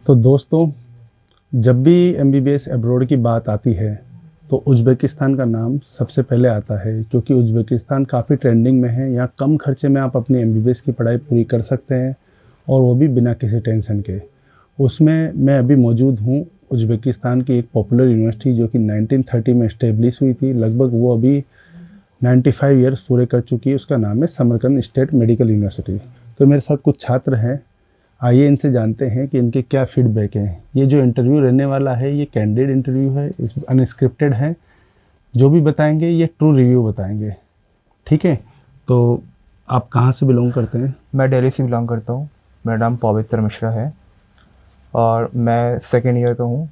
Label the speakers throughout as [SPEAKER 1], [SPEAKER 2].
[SPEAKER 1] तो दोस्तों, जब भी एमबीबीएस अब्रॉड की बात आती है तो उज़्बेकिस्तान का नाम सबसे पहले आता है, क्योंकि उज़्बेकिस्तान काफ़ी ट्रेंडिंग में है। यहाँ कम खर्चे में आप अपनी एमबीबीएस की पढ़ाई पूरी कर सकते हैं, और वो भी बिना किसी टेंशन के। उसमें मैं अभी मौजूद हूँ उज़्बेकिस्तान की एक पॉपुलर यूनिवर्सिटी जो कि 1930 में इस्टेब्लिश हुई थी। लगभग वो अभी 95 ईयर्स पूरे कर चुकी है। उसका नाम है समरकंद स्टेट मेडिकल यूनिवर्सिटी। तो मेरे साथ कुछ छात्र हैं, आइए इनसे जानते हैं कि इनके क्या फीडबैक हैं। ये जो इंटरव्यू रहने वाला है ये कैंडिडेट इंटरव्यू है, अनस्क्रिप्टेड है। जो भी बताएंगे ये ट्रू रिव्यू बताएंगे, ठीक है। तो आप कहाँ से बिलोंग करते हैं?
[SPEAKER 2] मैं दिल्ली से बिलोंग करता हूँ। मेरा नाम पवित्र मिश्रा है और मैं सेकेंड ईयर का हूँ।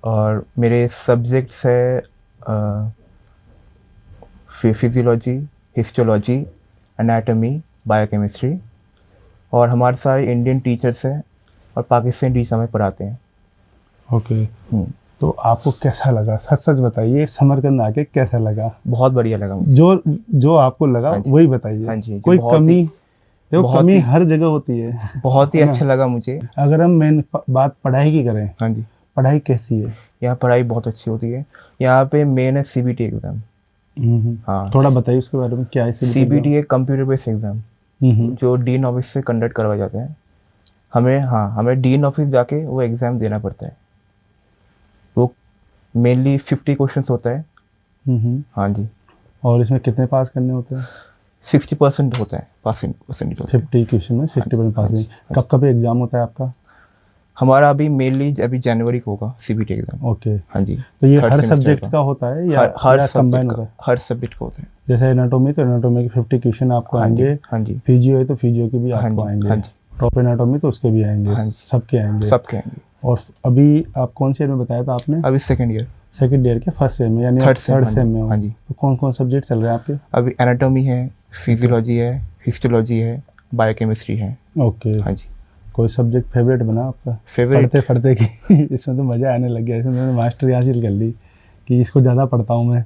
[SPEAKER 2] और मेरे सब्जेक्ट्स है फिजियोलॉजी, हिस्टोलॉजी, एनाटॉमी, बायोकेमिस्ट्री। और हमारे सारे इंडियन टीचर्स हैं और पाकिस्तानी टीचर हमें पढ़ाते हैं।
[SPEAKER 1] ओके। तो आपको कैसा लगा, सच सच बताइए, समरकंद आके कैसा लगा?
[SPEAKER 2] बहुत बढ़िया लगा मुझे।
[SPEAKER 1] जो आपको लगा वही बताइए।
[SPEAKER 2] हाँ जी,
[SPEAKER 1] कोई कमी? देखो, कमी हर जगह होती है।
[SPEAKER 2] बहुत ही अच्छा लगा मुझे।
[SPEAKER 1] अगर हम मेन बात पढ़ाई की करें,
[SPEAKER 2] हाँ जी,
[SPEAKER 1] पढ़ाई कैसी है?
[SPEAKER 2] यहाँ पढ़ाई बहुत अच्छी होती है। यहाँ पे मेन है सीबीटी एग्ज़ाम। हाँ,
[SPEAKER 1] थोड़ा बताइए उसके बारे में, क्या है
[SPEAKER 2] सीबीटी? है कंप्यूटर बेस्ड एग्ज़ाम जो डीन ऑफिस से कंडक्ट करवाए जाते हैं। हमें डीन ऑफिस जाके वो एग्ज़ाम देना पड़ता है। वो मेनली 50 क्वेश्चंस होता है। हाँ जी।
[SPEAKER 1] और इसमें कितने पास करने होते हैं?
[SPEAKER 2] 60% होता है पासिंग परसेंटेज होता है।
[SPEAKER 1] 50 क्वेश्चन में 60% पासिंग। कब कब एग्जाम होता है आपका?
[SPEAKER 2] हमारा अभी मेनली अभी जनवरी को होगा सीबीटी एग्ज़ाम।
[SPEAKER 1] ओके।
[SPEAKER 2] हाँ जी।
[SPEAKER 1] तो ये हर सब्जेक्ट का होता है या
[SPEAKER 2] हर
[SPEAKER 1] कंबाइन होता है?
[SPEAKER 2] हर सब्जेक्ट का होता है।
[SPEAKER 1] जैसे एनाटॉमी, तो एनाटॉमी के 50 क्वेश्चन आपको आएंगे।
[SPEAKER 2] हाँ जी।
[SPEAKER 1] फिजियो है तो फिजियो के भी आपको आएंगे।
[SPEAKER 2] हाँ जी।
[SPEAKER 1] टॉप एनाटॉमी तो उसके भी आएंगे। सबके आएंगे। और अभी आप कौन से ईयर में बताया था आपने?
[SPEAKER 2] अभी सेकेंड ईयर
[SPEAKER 1] के फर्स्ट सेम में, यानी थर्ड सेम में हो।
[SPEAKER 2] हाँ जी।
[SPEAKER 1] तो कौन कौन सब्जेक्ट चल रहे हैं आपके?
[SPEAKER 2] अभी एनाटॉमी है, फिजियोलॉजी है, हिस्टोलॉजी है, बायोकेमिस्ट्री है।
[SPEAKER 1] ओके।
[SPEAKER 2] हाँ जी।
[SPEAKER 1] कोई सब्जेक्ट फेवरेट बना आपका?
[SPEAKER 2] फेवरेट
[SPEAKER 1] पढ़ते कि इसमें तो मज़ा आने लग गया, इसमें मैंने मास्टरी हासिल कर ली कि इसको ज़्यादा पढ़ता हूँ मैं।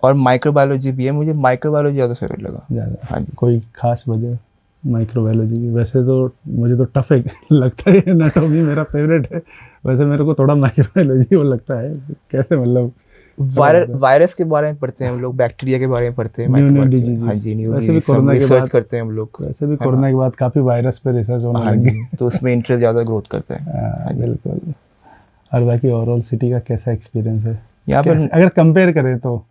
[SPEAKER 2] और माइक्रोबायोलॉजी भी है, मुझे माइक्रोबायोलॉजी ज़्यादा फेवरेट लगा।
[SPEAKER 1] ज़्यादा?
[SPEAKER 2] हाँ जी।
[SPEAKER 1] कोई खास वजह माइक्रोबायोलॉजी की? वैसे तो मुझे तो टफ है लगता है, एनाटॉमी मेरा फेवरेट है। वैसे मेरे को थोड़ा माइक्रोबायोलॉजी वो लगता है, कैसे मतलब
[SPEAKER 2] वायरस के बारे में पढ़ते हैं हम लोग, बैक्टीरिया के बारे में पढ़ते हैं,
[SPEAKER 1] न्यू डिजीज।
[SPEAKER 2] हाँ जी, न्यू
[SPEAKER 1] वैसे भी कोरोना के बाद
[SPEAKER 2] करते हैं हम लोग।
[SPEAKER 1] वैसे भी कोरोना के बाद काफ़ी वायरस पे रिसर्च होने लगी,
[SPEAKER 2] तो उसमें इंटरेस्ट ज़्यादा ग्रोथ करता है।
[SPEAKER 1] बिल्कुल। और बाकी ओवरऑल सिटी का कैसा एक्सपीरियंस है
[SPEAKER 2] यहाँ पे?
[SPEAKER 1] अगर कंपेयर करें तो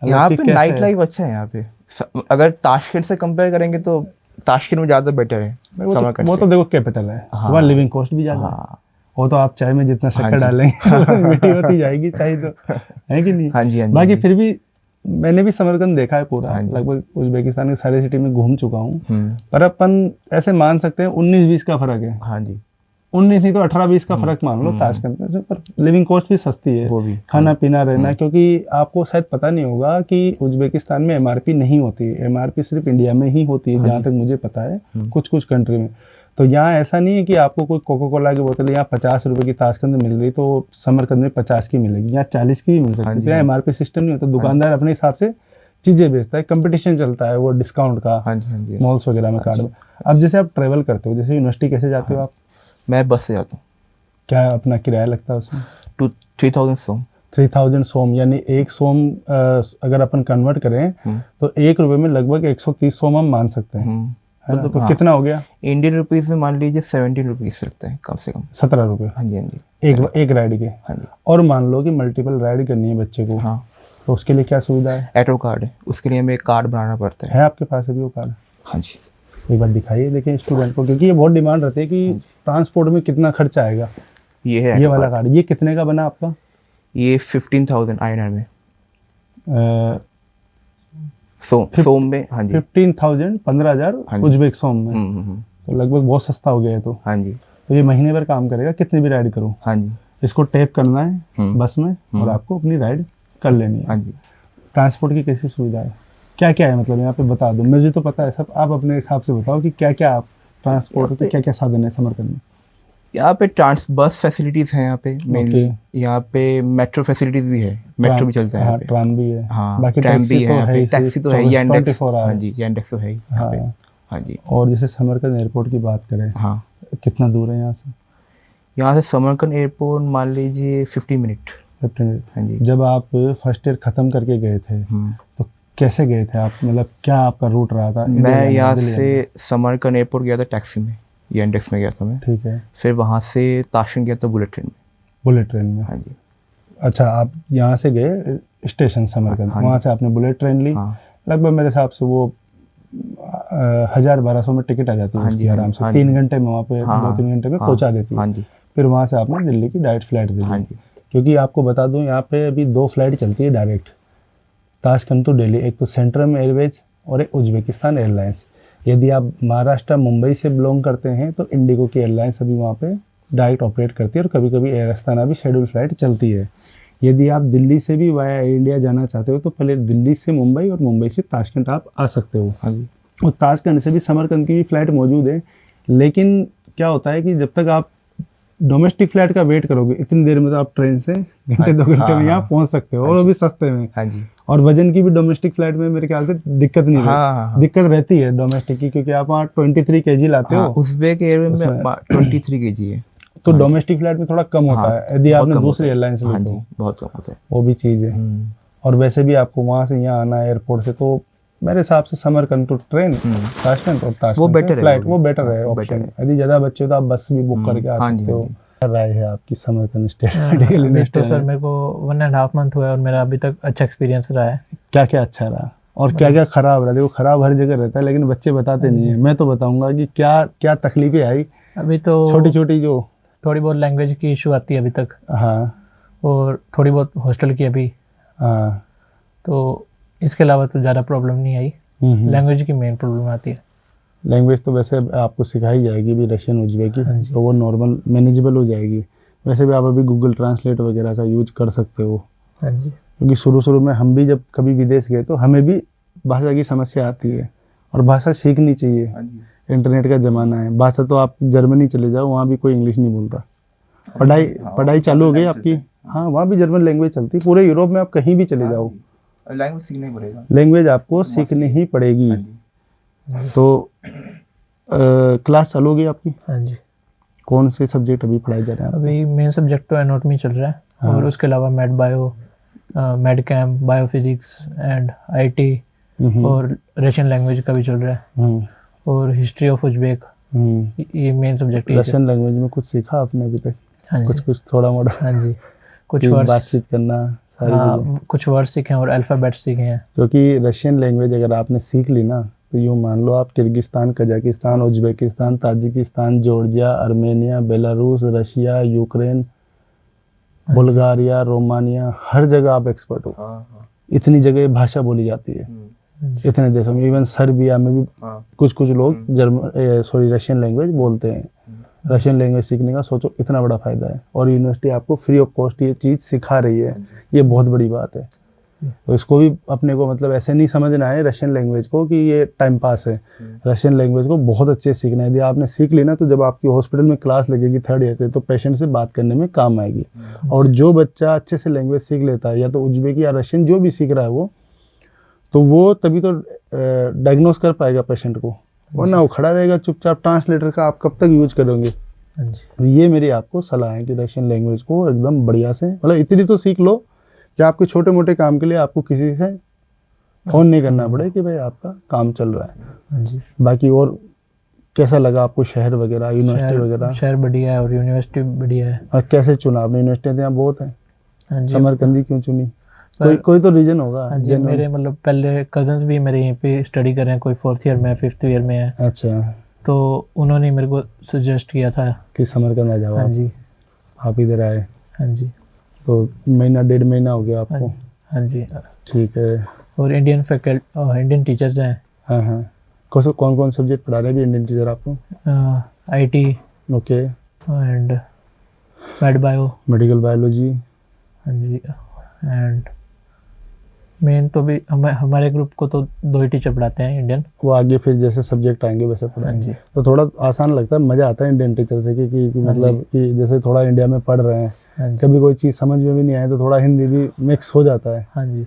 [SPEAKER 2] यहाँ पे नाइट लाइफ अच्छा है। यहाँ पे अगर ताशकंद से कंपेयर करेंगे तो ताशकंद में ज़्यादा बेटर है।
[SPEAKER 1] वो तो देखो कैपिटल है, वहाँ लिविंग कॉस्ट भी ज़्यादा है। वो तो आप चाय में जितना शक्कर डालेंगे मिट्टी होती जाएगी चाय, तो है कि नहीं?
[SPEAKER 2] हाँ जी।
[SPEAKER 1] बाकी फिर भी मैंने भी समरकंद देखा है पूरा, लगभग उज़्बेकिस्तान के सारे सिटी में घूम चुका हूँ। पर अपन ऐसे मान सकते हैं 19-20 का फर्क है।
[SPEAKER 2] हाँ जी।
[SPEAKER 1] 19 नहीं तो 18-20 का फर्क मान लो ताशकंद में। पर लिविंग कॉस्ट भी सस्ती है, वो भी खाना पीना रहना। क्योंकि आपको शायद पता नहीं होगा कि उज़्बेकिस्तान में एमआरपी नहीं होती है। एमआरपी सिर्फ इंडिया में ही होती है, जहाँ तक मुझे पता है, कुछ कंट्री में। तो यहाँ ऐसा नहीं है कि आपको कोई कोका कोला की बोतल यहाँ 50 रुपए की ताशकंद मिल रही तो समरकंद में 50 की मिलेगी, यहाँ 40 की भी मिल सकती है। एमआरपी सिस्टम नहीं होता, दुकानदार अपने हिसाब से चीज़ें बेचता है, कंपटीशन चलता है वो डिस्काउंट का मॉल्स वगैरह में, कार्ड में। अब जैसे आप ट्रैवल करते हो, जैसे यूनिवर्सिटी कैसे जाते हो आप? मैं
[SPEAKER 2] बस से जाता हूँ।
[SPEAKER 1] क्या अपना किराया लगता है उसमें?
[SPEAKER 2] 3000 सोम।
[SPEAKER 1] 3000 सोम, यानी एक सोम अगर अपन कन्वर्ट करें तो 1 रुपये में लगभग 130 सोम हम मान सकते हैं। तो कितना हो गया
[SPEAKER 2] इंडियन रुपीस में? मान लीजिए 17 रुपीज़ लगता है कम से कम।
[SPEAKER 1] 17 रुपये।
[SPEAKER 2] हाँ जी। हाँ जी।
[SPEAKER 1] एक राइड के।
[SPEAKER 2] हाँ जी।
[SPEAKER 1] और मान लो कि मल्टीपल राइड करनी है बच्चे को,
[SPEAKER 2] हाँ,
[SPEAKER 1] तो उसके लिए क्या सुविधा है?
[SPEAKER 2] ऑटो कार्ड है, उसके लिए हमें एक कार्ड बनाना पड़ता है।
[SPEAKER 1] आपके पास अभी वो कार्ड?
[SPEAKER 2] हाँ जी।
[SPEAKER 1] एक बार दिखाइए लेकिन स्टूडेंट को, क्योंकि ये बहुत डिमांड रहती है कि ट्रांसपोर्ट में कितना खर्चा आएगा।
[SPEAKER 2] ये है
[SPEAKER 1] ये वाला कार्ड। ये कितने का बना आपका?
[SPEAKER 2] ये 15,000 INR में। सोम में। हाँ जी।
[SPEAKER 1] 15,000 15,000 उज़्बेक सोम में। तो लगभग बहुत सस्ता हो गया है। तो
[SPEAKER 2] हाँ जी।
[SPEAKER 1] तो ये महीने भर काम करेगा, कितनी भी राइड करो।
[SPEAKER 2] हाँ जी।
[SPEAKER 1] इसको टैप करना है बस में और आपको अपनी राइड कर लेनी है।
[SPEAKER 2] हाँ जी।
[SPEAKER 1] ट्रांसपोर्ट की कैसी सुविधा है, क्या क्या है, मतलब यहाँ पे बता दो, मुझे तो पता है सब, आप अपने हिसाब से बताओ कि क्या क्या आप ट्रांसपोर्ट के क्या क्या साधन है समरकंद में?
[SPEAKER 2] यहाँ पे बस फैसिलिटीज़ हैं यहाँ पे मेनली। यहाँ पे मेट्रो फैसिलिटीज़ भी है, मेट्रो भी चलता है यहाँ पे।
[SPEAKER 1] ट्राम भी है।
[SPEAKER 2] हाँ,
[SPEAKER 1] बाकी
[SPEAKER 2] ट्राम भी है यहाँ पे,
[SPEAKER 1] टैक्सी
[SPEAKER 2] टैक्सी तो है, यांडेक्स। हाँ जी,
[SPEAKER 1] जी,
[SPEAKER 2] यांडेक्स तो है यहाँ पे। हाँ जी।
[SPEAKER 1] और जैसे समरकंद एयरपोर्ट की बात करें,
[SPEAKER 2] हाँ,
[SPEAKER 1] कितना दूर है यहाँ से?
[SPEAKER 2] यहाँ से समरकंद एयरपोर्ट मान लीजिए 50 मिनट।
[SPEAKER 1] 15
[SPEAKER 2] हाँ जी।
[SPEAKER 1] जब आप फर्स्ट ईयर ख़त्म करके गए थे तो कैसे गए थे आप, मतलब क्या आपका रूट रहा था? इंडिया
[SPEAKER 2] मैं
[SPEAKER 1] जाने,
[SPEAKER 2] यहाँ
[SPEAKER 1] दिल्ली
[SPEAKER 2] से
[SPEAKER 1] जाने?
[SPEAKER 2] समरकंद एयरपोर्ट गया था टैक्सी में, यांडेक्स में गया था मैं।
[SPEAKER 1] ठीक है।
[SPEAKER 2] फिर वहाँ से ताशकंद गया था बुलेट ट्रेन में।
[SPEAKER 1] बुलेट ट्रेन में?
[SPEAKER 2] हाँ जी।
[SPEAKER 1] अच्छा, आप यहाँ से गए स्टेशन समरकंद,
[SPEAKER 2] हाँ
[SPEAKER 1] वहाँ
[SPEAKER 2] जी।
[SPEAKER 1] से आपने बुलेट ट्रेन ली।
[SPEAKER 2] हाँ।
[SPEAKER 1] लगभग मेरे हिसाब से वो 1000-1200 में टिकट आ जाती है
[SPEAKER 2] हाँ
[SPEAKER 1] उसकी
[SPEAKER 2] जी, हाँ
[SPEAKER 1] आराम
[SPEAKER 2] जी,
[SPEAKER 1] से।
[SPEAKER 2] हाँ
[SPEAKER 1] 3
[SPEAKER 2] जी।
[SPEAKER 1] घंटे में वहाँ पे,
[SPEAKER 2] हाँ,
[SPEAKER 1] 2-3 घंटे में
[SPEAKER 2] हाँ,
[SPEAKER 1] पहुँचा देती है।
[SPEAKER 2] हाँ जी।
[SPEAKER 1] फिर वहाँ से आपने दिल्ली की डायरेक्ट फ्लाइट ले
[SPEAKER 2] हाँ
[SPEAKER 1] ली।
[SPEAKER 2] जी।
[SPEAKER 1] क्योंकि आपको बता दूँ यहाँ पे अभी 2 फ्लाइट चलती है डायरेक्ट, ताशकंद टू दिल्ली। एक तो सेंट्रल एयरवेज और एक उज्बेकिस्तान एयरलाइंस। यदि आप महाराष्ट्र मुंबई से बिलोंग करते हैं तो इंडिगो की एयरलाइंस अभी वहाँ पे डायरेक्ट ऑपरेट करती है, और कभी कभी एयर अस्ताना भी शेड्यूल फ्लाइट चलती है। यदि आप दिल्ली से भी वाया एयर इंडिया जाना चाहते हो तो पहले दिल्ली से मुंबई और मुंबई से ताशकंद आप आ सकते हो।
[SPEAKER 2] हाँ जी।
[SPEAKER 1] और ताशकंद से भी समरकंद की भी फ़्लाइट मौजूद है। लेकिन क्या होता है कि जब तक आप डोमेस्टिक फ़्लाइट का वेट करोगे इतनी देर में तो आप ट्रेन से घंटे 2 घंटे में यहाँ पहुँच सकते हो, और वो भी सस्ते में।
[SPEAKER 2] हाँ जी।
[SPEAKER 1] और वजन की भी डोमेस्टिक फ़्लाइट में मेरे ख्याल से दिक्कत नहीं
[SPEAKER 2] हाँ।
[SPEAKER 1] दिक्कत रहती है डोमेस्टिक की, क्योंकि आप वहाँ 23 kg लाते हो।
[SPEAKER 2] उज़्बेक एयरवेज में 23 kg है।
[SPEAKER 1] तो डोमेस्टिक फ्लाइट में थोड़ा कम होता है यदि आपने दूसरी एयरलाइन से
[SPEAKER 2] हाँ
[SPEAKER 1] ली
[SPEAKER 2] जी,
[SPEAKER 1] तो।
[SPEAKER 2] बहुत कम होता है।
[SPEAKER 1] वो भी चीज़ है। और वैसे भी आपको वहाँ से यहाँ आना है एयरपोर्ट से, तो मेरे हिसाब से समरकंद टू ट्रेन ताशकंद, और ताशकंद
[SPEAKER 2] better
[SPEAKER 1] से
[SPEAKER 2] है,
[SPEAKER 1] फ्लाइट
[SPEAKER 2] वो
[SPEAKER 1] वो बेटर है ऑप्शन। यदि ज़्यादा बच्चे हो तो आप बस भी बुक करके आ
[SPEAKER 2] हाँ जी,
[SPEAKER 1] सकते हो।
[SPEAKER 2] हाँ जी।
[SPEAKER 1] क्या राय है आपकी समरकंद स्टेट मेडिकल
[SPEAKER 3] अभी
[SPEAKER 1] यूनिवर्सिटी
[SPEAKER 3] तो सर
[SPEAKER 1] में?
[SPEAKER 3] मेरे को 1.5 मंथ हुआ है और मेरा अभी तक अच्छा एक्सपीरियंस रहा है।
[SPEAKER 1] क्या क्या अच्छा रहा और क्या क्या खराब रहा? देखो खराब हर जगह रहता है, लेकिन बच्चे बताते नहीं है। मैं तो बताऊंगा कि क्या क्या तकलीफें आई,
[SPEAKER 3] अभी तो
[SPEAKER 1] छोटी छोटी जो।
[SPEAKER 3] थोड़ी बहुत लैंग्वेज की इशू आती है अभी तक,
[SPEAKER 1] हाँ
[SPEAKER 3] और थोड़ी बहुत हॉस्टल की अभी।
[SPEAKER 1] हाँ।
[SPEAKER 3] तो इसके अलावा तो ज़्यादा प्रॉब्लम नहीं आई। लैंग्वेज की मेन प्रॉब्लम आती है।
[SPEAKER 1] लैंग्वेज तो वैसे आपको सिखाई जाएगी भी, रशियन उज्बेकी,
[SPEAKER 3] हाँ जी।
[SPEAKER 1] तो वो नॉर्मल मैनेजेबल हो जाएगी। वैसे भी आप अभी गूगल ट्रांसलेट वगैरह का यूज कर सकते हो,
[SPEAKER 3] हाँ जी।
[SPEAKER 1] क्योंकि शुरू में हम भी जब कभी विदेश गए तो हमें भी भाषा की समस्या आती है, और भाषा सीखनी चाहिए। इंटरनेट का ज़माना है। भाषा तो आप जर्मनी चले जाओ, वहाँ भी कोई इंग्लिश नहीं बोलता। पढ़ाई चालू हो गई आपकी? हाँ, वहाँ भी जर्मन लैंग्वेज चलती है। पूरे यूरोप में आप कहीं भी चले जाओ,
[SPEAKER 2] लैंग्वेज सीखना ही पड़ेगा।
[SPEAKER 1] लैंग्वेज आपको सीखनी ही पड़ेगी। तो क्लास चालू हो गई आपकी?
[SPEAKER 3] हाँ जी।
[SPEAKER 1] कौन से सब्जेक्ट अभी पढ़ाए जा रहे हैं?
[SPEAKER 3] अभी मेन सब्जेक्ट तो एनाटॉमी चल रहा है, और उसके अलावा med bio, med chem, biophysics and IT, और रशियन लैंग्वेज का भी चल रहा है, और हिस्ट्री ऑफ उज्बेक। ये मेन सब्जेक्ट है।
[SPEAKER 1] रशियन लैंग्वेज में कुछ सीखा आपने अभी तक?
[SPEAKER 3] हाँ जी।
[SPEAKER 1] कुछ थोड़ा मोड़ा?
[SPEAKER 3] हाँ जी, कुछ
[SPEAKER 1] कि
[SPEAKER 3] वर्ड्स,
[SPEAKER 1] बातचीत करना, सारी चीज़ें।
[SPEAKER 3] कुछ वर्ड्स सीखे हैं और अल्फ़ाबेट्स सीखे हैं।
[SPEAKER 1] क्योंकि रशियन लैंग्वेज अगर आपने सीख ली ना, तो यूँ मान लो आप Kyrgyzstan, Kazakhstan, Uzbekistan, Tajikistan, Georgia, Armenia, Belarus, Russia, Ukraine, Bulgaria, Romania, हर जगह आप एक्सपर्ट हो। इतनी जगह भाषा बोली जाती है इतने देशों में। इवन सर्बिया में भी कुछ लोग रशियन लैंग्वेज बोलते हैं। रशियन लैंग्वेज सीखने का सोचो इतना बड़ा फ़ायदा है, और यूनिवर्सिटी आपको फ्री ऑफ कॉस्ट ये चीज़ सिखा रही है। ये बहुत बड़ी बात है। तो इसको भी अपने को मतलब ऐसे नहीं समझना है रशियन लैंग्वेज को कि ये टाइम पास है। रशियन लैंग्वेज को बहुत अच्छे से सीखना है। यदि आपने सीख ली ना, तो जब आपकी हॉस्पिटल में क्लास लगेगी 3rd ईयर से, तो पेशेंट से बात करने में काम आएगी। और जो बच्चा अच्छे से लैंग्वेज सीख लेता है, या तो उज्बेकी या रशियन जो भी सीख रहा है वो तभी तो डायग्नोस कर पाएगा पेशेंट को, वरना वो खड़ा रहेगा चुपचाप। ट्रांसलेटर का आप कब तक यूज करोगे?
[SPEAKER 3] हाँ जी।
[SPEAKER 1] ये मेरी आपको सलाह है कि रशियन लैंग्वेज को एकदम बढ़िया से, मतलब इतनी तो सीख लो कि आपके छोटे मोटे काम के लिए आपको किसी से फ़ोन नहीं करना पड़े कि भाई आपका काम चल रहा है।
[SPEAKER 3] हाँ जी।
[SPEAKER 1] बाकी और कैसा लगा आपको शहर वगैरह, यूनिवर्सिटी वगैरह?
[SPEAKER 3] शहर बढ़िया है और यूनिवर्सिटी बढ़िया है।
[SPEAKER 1] और कैसे चुना आपने? यूनिवर्सिटी यहाँ बहुत है।
[SPEAKER 3] हाँ जी।
[SPEAKER 1] समरकंदी क्यों चुनी? कोई तो रीजन होगा।
[SPEAKER 3] हाँ जी, मेरे मतलब पहले कजन्स भी मेरे यहीं पे स्टडी कर रहे हैं, कोई 4th ईयर में, 5th ईयर में है।
[SPEAKER 1] अच्छा,
[SPEAKER 3] तो उन्होंने मेरे को सजेस्ट किया था
[SPEAKER 1] कि समरकंद आ जाओ।
[SPEAKER 3] हाँ जी।
[SPEAKER 1] आप इधर आए
[SPEAKER 3] हाँ जी।
[SPEAKER 1] तो महीना 1.5 महीना हो गया आपको?
[SPEAKER 3] हाँ जी।
[SPEAKER 1] ठीक है।
[SPEAKER 3] और इंडियन टीचर्स हैं।
[SPEAKER 1] हाँ हाँ। कौन कौन सब्जेक्ट पढ़ा रहे हैं इंडियन टीचर आपको?
[SPEAKER 3] IT,
[SPEAKER 1] okay,
[SPEAKER 3] and mad bio,
[SPEAKER 1] medical biology.
[SPEAKER 3] हाँ जी। एंड मेन तो भी हमारे ग्रुप को तो 2 ही टीचर पढ़ाते हैं इंडियन।
[SPEAKER 1] वो आगे फिर जैसे सब्जेक्ट आएंगे वैसे
[SPEAKER 3] हाँ
[SPEAKER 1] पढ़ाएंगे।
[SPEAKER 3] जी।
[SPEAKER 1] तो थोड़ा आसान लगता है, मज़ा आता है इंडियन टीचर से कि मतलब कि जैसे थोड़ा इंडिया में पढ़ रहे हैं,
[SPEAKER 3] हाँ जी।
[SPEAKER 1] कभी कोई चीज़ समझ में भी नहीं आए तो थोड़ा हिंदी भी मिक्स हो जाता है।
[SPEAKER 3] हाँ जी।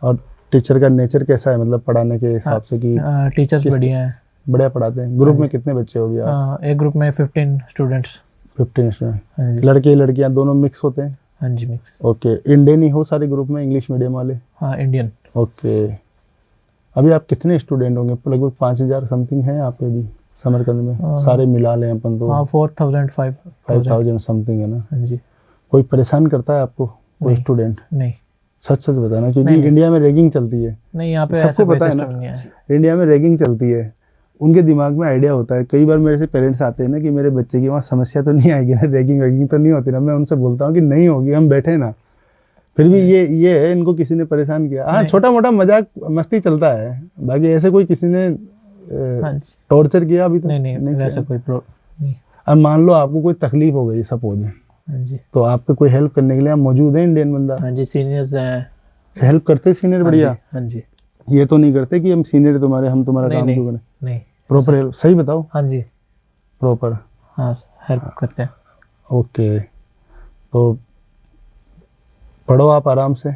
[SPEAKER 1] और टीचर का नेचर कैसा है, मतलब पढ़ाने के हिसाब से कि
[SPEAKER 3] टीचर्स बढ़िया हैं।
[SPEAKER 1] बढ़िया पढ़ाते हैं? ग्रुप में कितने बच्चे हो गए आप?
[SPEAKER 3] एक ग्रुप में 15 स्टूडेंट्स।
[SPEAKER 1] 15 स्टूडेंट,
[SPEAKER 3] हाँ जी।
[SPEAKER 1] लड़के लड़कियां दोनों मिक्स होते हैं?
[SPEAKER 3] हाँ जी, मिक्स।
[SPEAKER 1] ओके, इंडियन ही हो सारे ग्रुप में, इंग्लिश मीडियम वाले?
[SPEAKER 3] हाँ, इंडियन।
[SPEAKER 1] ओके, अभी आप कितने स्टूडेंट होंगे? लगभग 5,000 समथिंग है यहाँ पे भी समरकंद में, सारे मिला लें अपन तो?
[SPEAKER 3] हाँ, 4,000
[SPEAKER 1] 5,000 समथिंग है ना?
[SPEAKER 3] हाँ जी।
[SPEAKER 1] कोई परेशान करता है आपको कोई
[SPEAKER 3] नहीं।
[SPEAKER 1] स्टूडेंट?
[SPEAKER 3] नहीं
[SPEAKER 1] सच सच बताना, क्योंकि
[SPEAKER 3] नहीं।
[SPEAKER 1] इंडिया में रैगिंग चलती है।
[SPEAKER 3] नहीं, यहाँ पे
[SPEAKER 1] सबको
[SPEAKER 3] ऐसा कोई
[SPEAKER 1] पता है ना?
[SPEAKER 3] सिस्टम नहीं है।
[SPEAKER 1] इंडिया में रैगिंग चलती है, उनके दिमाग में आइडिया होता है। कई बार मेरे से पेरेंट्स आते हैं ना कि मेरे बच्चे की वहाँ समस्या तो नहीं आएगी ना, रैगिंग वैगिंग तो नहीं होती ना? मैं उनसे बोलता हूँ कि नहीं होगी, हम बैठे ना। फिर भी ये है, इनको किसी ने परेशान किया? हाँ, छोटा मोटा मजाक मस्ती चलता है, बाकी ऐसे कोई किसी ने
[SPEAKER 3] हाँ जी।
[SPEAKER 1] टॉर्चर किया अभी तो?
[SPEAKER 3] नहीं
[SPEAKER 1] किया।
[SPEAKER 3] वैसा कोई नहीं।
[SPEAKER 1] अब मान लो आपको कोई तकलीफ हो गई सपोज,
[SPEAKER 3] हाँ जी।
[SPEAKER 1] तो आपके कोई हेल्प करने के लिए आप मौजूद है इंडियन बंदा?
[SPEAKER 3] हाँ जी, सीनियर्स हैं।
[SPEAKER 1] हेल्प करते सीनियर? बढ़िया।
[SPEAKER 3] हाँ जी।
[SPEAKER 1] ये तो नहीं करते कि हम सीनियर तुम्हारे, हम तुम्हारा
[SPEAKER 3] नहीं,
[SPEAKER 1] काम
[SPEAKER 3] नहीं,
[SPEAKER 1] क्यों करें?
[SPEAKER 3] नहीं।
[SPEAKER 1] प्रॉपर हेल्प, सही बताओ?
[SPEAKER 3] हाँ जी।
[SPEAKER 1] प्रॉपर?
[SPEAKER 3] हाँ, हेल्प करते हैं।
[SPEAKER 1] ओके, तो पढ़ो आप आराम से,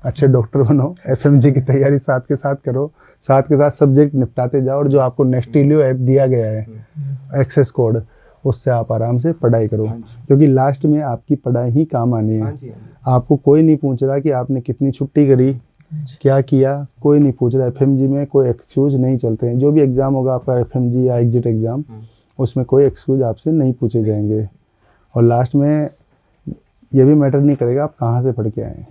[SPEAKER 1] अच्छे डॉक्टर बनो, एफएमजी की तैयारी साथ के साथ करो, साथ के साथ सब्जेक्ट निपटाते जाओ, और जो आपको नेक्स्टिलियो ऐप दिया गया है एक्सेस कोड, उससे आप आराम से पढ़ाई करो, क्योंकि लास्ट में आपकी पढ़ाई ही काम आनी है। आपको कोई नहीं पूछ रहा कि आपने कितनी छुट्टी करी, क्या किया, कोई नहीं पूछ रहा। एफएमजी में कोई एक्सक्यूज नहीं चलते हैं। जो भी एग्जाम होगा आपका एफएमजी या एग्जिट एग्जाम, उसमें कोई एक्सक्यूज आपसे नहीं पूछे जाएंगे। और लास्ट में ये भी मैटर नहीं करेगा आप कहाँ से पढ़ के आए,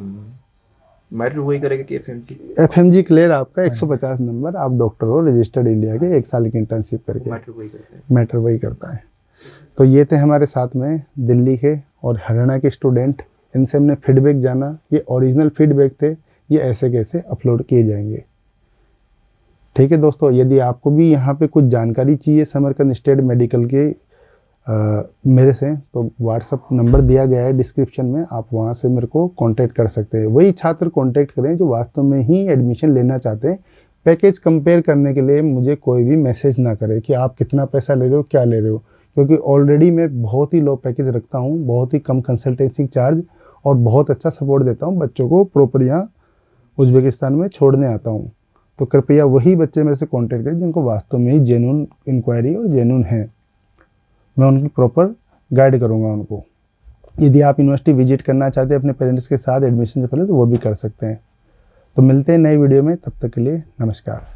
[SPEAKER 2] मैटर वही करेगा कि
[SPEAKER 1] एफएमजी क्लियर आपका 150 नंबर, आप डॉक्टर हो रजिस्टर्ड इंडिया के, 1 साल की इंटर्नशिप करके, मैटर वही करता है। तो ये थे हमारे साथ में दिल्ली के और हरियाणा के स्टूडेंट, इनसे हमने फीडबैक जाना। ये ओरिजिनल फीडबैक थे, ये ऐसे कैसे अपलोड किए जाएंगे। ठीक है दोस्तों, यदि आपको भी यहाँ पे कुछ जानकारी चाहिए समरकंद स्टेट मेडिकल के मेरे से, तो व्हाट्सअप नंबर दिया गया है डिस्क्रिप्शन में, आप वहाँ से मेरे को कांटेक्ट कर सकते हैं। वही छात्र कांटेक्ट करें जो वास्तव में ही एडमिशन लेना चाहते हैं। पैकेज कंपेयर करने के लिए मुझे कोई भी मैसेज ना करे कि आप कितना पैसा ले रहे हो, क्या ले रहे हो, क्योंकि ऑलरेडी मैं बहुत ही लो पैकेज रखता हूँ, बहुत ही कम कंसल्टेंसी चार्ज, और बहुत अच्छा सपोर्ट देता हूँ बच्चों को प्रॉपर यहाँ उज्बेकिस्तान में छोड़ने आता हूँ। तो कृपया वही बच्चे मेरे से कांटेक्ट करें जिनको वास्तव में ही जेन्युइन इंक्वायरी और जेन्युइन है। मैं उनकी प्रॉपर गाइड करूँगा उनको। यदि आप यूनिवर्सिटी विजिट करना चाहते हैं अपने पेरेंट्स के साथ एडमिशन से पहले, तो वो भी कर सकते हैं। तो मिलते हैं नई वीडियो में, तब तक के लिए नमस्कार।